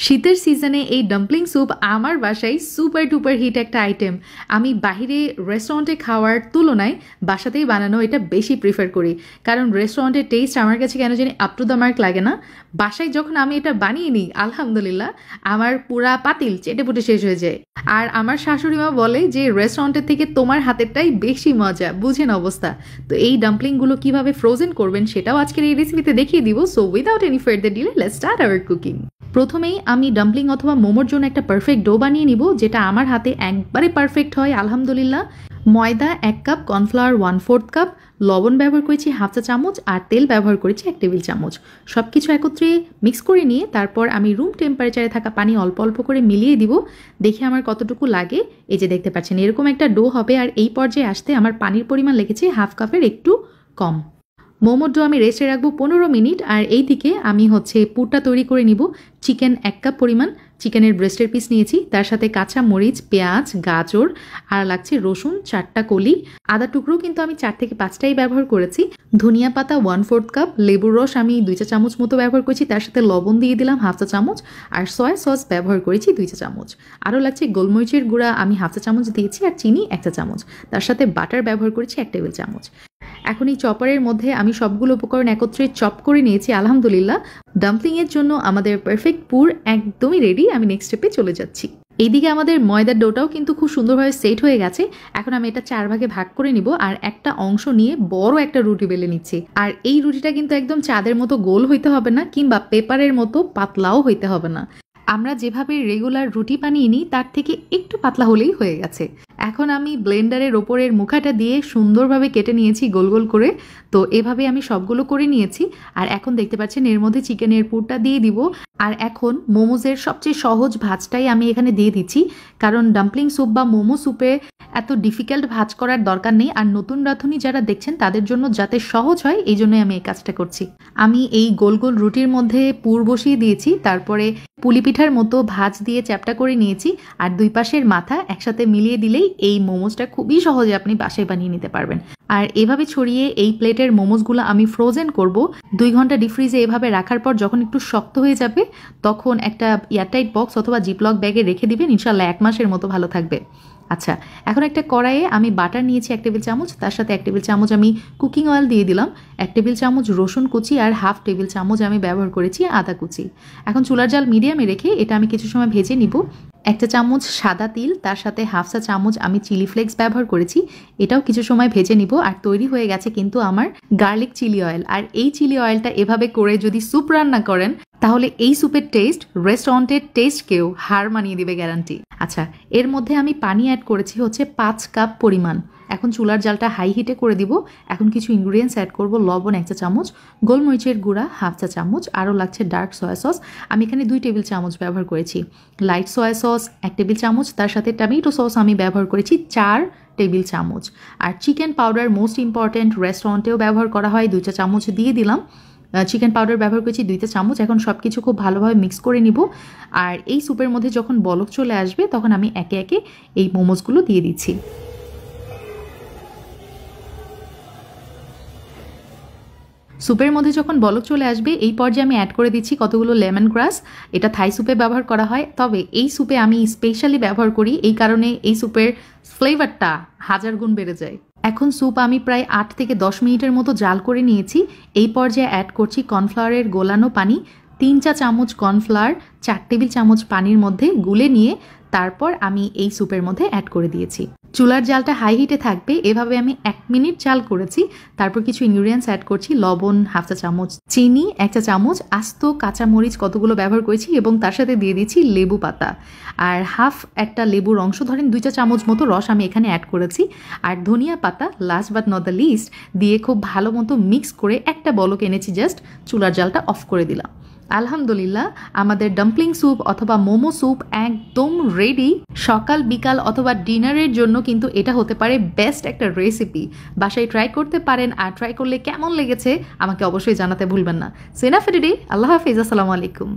শীতের সিজনে এই ডাম্পলিং স্যুপ আমার বাসায় সুপার ডুপার হিট একটা আইটেম। আমি বাহিরে রেস্টুরেন্টে খাওয়ার তুলনায় বাসাতেই বানানো এটা বেশি প্রিফার করি, কারণ রেস্টুরেন্টের টেস্ট আমার কাছে কেন জানি আপ টু দ্য মার্ক লাগে না। বাসায় যখন আমি এটা বানিয়ে নিই, আলহামদুলিল্লাহ আমার পুরা পাতিল চেটেপুটে শেষ হয়ে যায়। আর আমার শাশুড়ি মা বলে যে রেস্টুরেন্টের থেকে তোমার হাতেরটাই বেশি মজা, বুঝেন অবস্থা। তো এই ডাম্পলিংগুলো কিভাবে ফ্রোজেন করবেন সেটাও আজকের এই রেসিপিতে দেখিয়ে দিব। So without any further delay let's start our cooking. প্রথমেই আমি ডাম্পলিং অথবা মোমোর জন্য একটা পারফেক্ট ডো বানিয়ে নিব, যেটা আমার হাতে একবারে পারফেক্ট হয় আলহামদুলিল্লাহ। ময়দা 1 কাপ, কর্নফ্লাওয়ার 1/4 কাপ, লবণ ব্যবহার করেছি 1/2 চা চামচ, আর তেল ব্যবহার করেছি 1 টেবিল চামচ। সব কিছু একত্রে মিক্স করে নিয়ে তারপর আমি রুম টেম্পারেচারে থাকা পানি অল্প অল্প করে মিলিয়ে দিব। দেখে আমার কতটুকু লাগে, এই যে দেখতে পাচ্ছেন এরকম একটা ডো হবে। আর এই পর্যায়ে আসতে আমার পানির পরিমাণ লেগেছে 1/2 কাপের একটু কম। মোমোর ডো আমি রেস্টে রাখবো 15 মিনিট। আর এই দিকে আমি পুরটা তৈরি করে নিব। চিকেন 1 কাপ পরিমাণ চিকেনের ব্রেস্টের পিস নিয়েছি, তার সাথে কাঁচা মরিচ, পেঁয়াজ, গাজর, আর লাগছে রসুন 4টা কলি, আদা টুকরো কিন্তু আমি 4 থেকে 5টাই ব্যবহার করেছি, ধনিয়া পাতা 1/4 কাপ, লেবুর রস আমি 2 চা চামচ মতো ব্যবহার করেছি, তার সাথে লবণ দিয়ে দিলাম 1/2 চা চামচ, আর সয়া সস ব্যবহার করেছি 2 চা চামচ। আরও লাগছে গোলমরিচের গুঁড়া আমি 1/2 চা চামচ দিয়েছি, আর চিনি 1 চা চামচ, তার সাথে বাটার ব্যবহার করেছি 1 টেবিল চামচ। এখন এই চপারের মধ্যে আমি সবগুলো উপকরণ একত্রে চপ করে নিয়েছি আলহামদুলিল্লাহ। ডাম্পলিংয়ের জন্য আমাদের পারফেক্ট পুর একদমই রেডি। আমি নেক্সট স্টেপে চলে যাচ্ছি। এইদিকে আমাদের ময়দার ডোটাও কিন্তু খুব সুন্দরভাবে সেট হয়ে গেছে। এখন আমি এটা 4 ভাগে ভাগ করে নিব, আর একটা অংশ নিয়ে বড় একটা রুটি বেলে নিচ্ছি। আর এই রুটিটা কিন্তু একদম চাঁদের মতো গোল হইতে হবে না, কিংবা পেপারের মতো পাতলাও হইতে হবে না। আমরা যেভাবে রেগুলার রুটি বানিয়ে নিই তার থেকে একটু পাতলা হলেই হয়ে গেছে। এখন আমি ব্লেন্ডারের ওপরের মুখাটা দিয়ে সুন্দরভাবে কেটে নিয়েছি গোল গোল করে। তো এভাবে আমি সবগুলো করে নিয়েছি। আর এখন দেখতে পাচ্ছেন এর মধ্যে চিকেনের পুরটা দিয়ে দিব। আর এখন মোমোজের সবচেয়ে সহজ ভাজটাই আমি এখানে দিয়ে দিচ্ছি, কারণ ডাম্পলিং স্যুপ বা মোমো স্যুপে এত ডিফিকাল্ট ভাজ করার দরকার নেই। আর নতুন রাঁধুনি যারা দেখছেন তাদের জন্য যাতে সহজ হয়, এই জন্যই আমি এই কাজটা করছি। আমি এই গোল গোল রুটির মধ্যে পুর বসিয়ে দিয়েছি, তারপরে পুলি পিঠার মতো ভাজ দিয়ে চ্যাপটা করে নিয়েছি। আর দুই পাশের মাথা একসাথে মিলিয়ে দিলেই এই মোমোসটা খুবই সহজে আপনি বাসায় বানিয়ে নিতে পারবেন। আর এভাবে ছড়িয়ে এই প্লেটের মোমোসগুলো আমি ফ্রোজেন করব 2 ঘন্টা ডিপ ফ্রিজে। এভাবে রাখার পর যখন একটু শক্ত হয়ে যাবে তখন একটা এয়ারটাইট বক্স অথবা জিপলক ব্যাগে রেখে দিবেন, ইনশাল্লাহ 1 মাসের মতো ভালো থাকবে। আচ্ছা, এখন একটা কড়াইয়ে আমি বাটার নিয়েছি 1 টেবিল চামচ, তার সাথে 1 টেবিল চামচ আমি কুকিং অয়েল দিয়ে দিলাম, 1 টেবিল চামচ রসুন কুচি, আর 1/2 টেবিল চামচ আমি ব্যবহার করেছি আদা কুচি। এখন চুলার জাল মিডিয়ামে রেখে এটা আমি কিছু সময় ভেজে নিব। 1 চা চামচ সাদা তিল, তার সাথে 1/2 চা চামচ আমি চিলি ফ্লেক্স ব্যবহার করেছি, এটাও কিছু সময় ভেজে নিব। আর তৈরি হয়ে গেছে কিন্তু আমার গার্লিক চিলি অয়েল। আর এই চিলি অয়েলটা এভাবে করে যদি স্যুপ রান্না করেন তাহলে এই স্যুপের টেস্ট রেস্টুরেন্টের টেস্টকেও হার মানিয়ে দিবে, গ্যারান্টি। আচ্ছা, এর মধ্যে আমি পানি অ্যাড করেছি 5 কাপ পরিমাণ। এখন চুলার জালটা হাই হিটে করে দিব। এখন কিছু ইনগ্রিডিয়েন্টস অ্যাড করব। লবণ 1 চা চামচ, গোলমরিচের গুঁড়া 1/2 চা চামচ, আরও লাগছে ডার্ক সয়া সস, আমি এখানে 2 টেবিল চামচ ব্যবহার করেছি, লাইট সয়া সস 1 টেবিল চামচ, তার সাথে টমেটো সস আমি ব্যবহার করেছি 4 টেবিল চামচ। আর চিকেন পাউডার মোস্ট ইম্পর্ট্যান্ট, রেস্টুরেন্টেও ব্যবহার করা হয়, 2 চা চামচ দিয়ে দিলাম। চিকেন পাউডার ব্যবহার করেছি 2 চা চামচ। এখন সব কিছু খুব ভালোভাবে মিক্স করে নিব। আর এই স্যুপের মধ্যে যখন বলক চলে আসবে তখন আমি একে একে এই মোমোসগুলো দিয়ে দিচ্ছি। স্যুপের মধ্যে যখন বলক চলে আসবে এই পর্যায়ে আমি অ্যাড করে দিচ্ছি কতগুলো লেমন গ্রাস। এটা থাই স্যুপে ব্যবহার করা হয়, তবে এই স্যুপে আমি স্পেশালি ব্যবহার করি, এই কারণে এই স্যুপের ফ্লেভারটা 1000 গুণ বেড়ে যায়। এখন স্যুপ আমি প্রায় 8 থেকে 10 মিনিটের মতো জাল করে নিয়েছি। এই পর্যায়ে অ্যাড করছি কর্নফ্লাওয়ারের গোলানো পানি, 3 চা চামচ কর্নফ্লাওয়ার 4 টেবিল চামচ পানির মধ্যে গুলে নিয়ে তারপর আমি এই স্যুপের মধ্যে অ্যাড করে দিয়েছি। চুলার জালটা হাই হিটে থাকবে। এভাবে আমি 1 মিনিট জাল করেছি। তারপর কিছু ইনগ্রিডিয়েন্টস অ্যাড করছি। লবণ 1/2 চা চামচ, চিনি 1 চা চামচ, আস্ত কাঁচা মরিচ কতগুলো ব্যবহার করেছি, এবং তার সাথে দিয়ে দিচ্ছি লেবু পাতা। আর একটা লেবুর অংশ ধরেন 2 চা চামচ মতো রস আমি এখানে অ্যাড করেছি। আর ধনিয়া পাতা last but not the least দিয়ে খুব ভালো মতো মিক্স করে একটা বলক এনেছি, জাস্ট চুলার জালটা অফ করে দিলাম। আলহামদুলিল্লাহ, আমাদের ডাম্পলিং স্যুপ অথবা মোমো স্যুপ একদম রেডি। সকাল বিকাল অথবা ডিনারের জন্য কিন্তু এটা হতে পারে বেস্ট একটা রেসিপি। বাসায় ট্রাই করতে পারেন, আর ট্রাই করলে কেমন লেগেছে আমাকে অবশ্যই জানাতে ভুলবেন না। সেনা ফেডিডে, আল্লাহ হাফিজ, আসসালামু আলাইকুম।